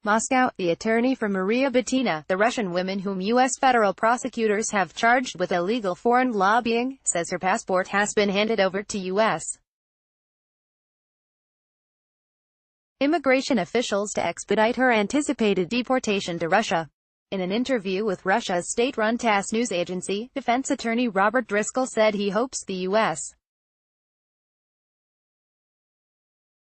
Moscow. The attorney for Maria Butina, the Russian woman whom U.S. federal prosecutors have charged with illegal foreign lobbying, says her passport has been handed over to U.S. immigration officials to expedite her anticipated deportation to Russia. In an interview with Russia's state-run TASS news agency, defense attorney Robert Driscoll said he hopes the U.S.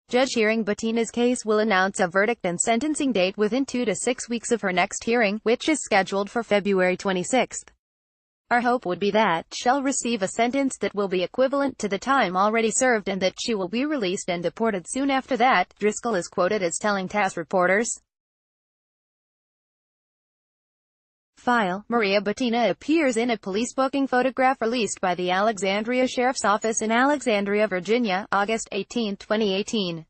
judge hearing Butina's case will announce a verdict and sentencing date within 2 to 6 weeks of her next hearing, which is scheduled for February 26. Our hope would be that she'll receive a sentence that will be equivalent to the time already served and that she will be released and deported soon after that, Driscoll is quoted as telling TASS reporters. File. Maria Butina appears in a police booking photograph released by the Alexandria Sheriff's Office in Alexandria, Virginia, August 18, 2018.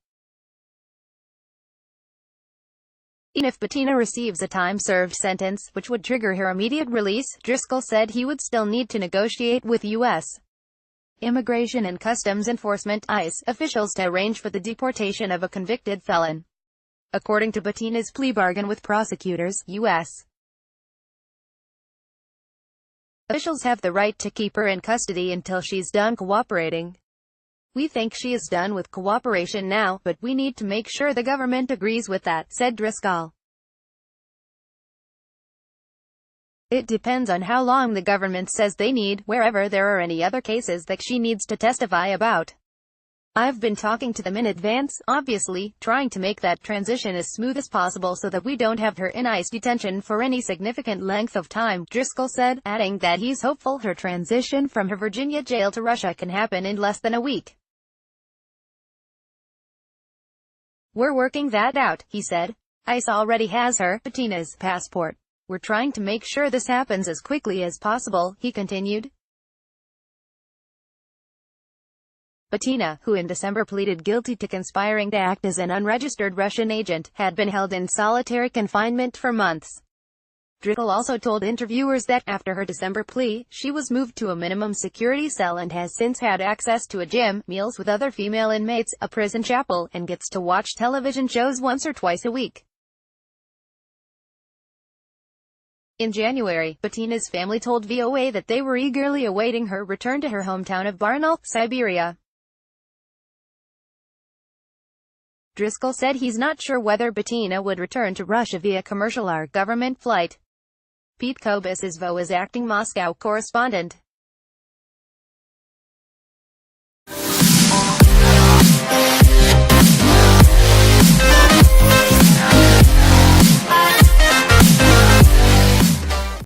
Even if Butina receives a time-served sentence, which would trigger her immediate release, Driscoll said he would still need to negotiate with U.S. Immigration and Customs Enforcement (ICE) officials to arrange for the deportation of a convicted felon. According to Butina's plea bargain with prosecutors, U.S. officials have the right to keep her in custody until she's done cooperating. We think she is done with cooperation now, but we need to make sure the government agrees with that, said Driscoll. It depends on how long the government says they need, wherever there are any other cases that she needs to testify about. I've been talking to them in advance, obviously, trying to make that transition as smooth as possible so that we don't have her in ICE detention for any significant length of time, Driscoll said, adding that he's hopeful her transition from her Virginia jail to Russia can happen in less than a week. We're working that out, he said. ICE already has her, Butina's, passport. We're trying to make sure this happens as quickly as possible, he continued. Butina, who in December pleaded guilty to conspiring to act as an unregistered Russian agent, had been held in solitary confinement for months. Driscoll also told interviewers that, after her December plea, she was moved to a minimum security cell and has since had access to a gym, meals with other female inmates, a prison chapel, and gets to watch television shows once or twice a week. In January, Butina's family told VOA that they were eagerly awaiting her return to her hometown of Baranal, Siberia. Driscoll said he's not sure whether Butina would return to Russia via commercial or government flight. Pete Kobus is VOA's acting Moscow correspondent.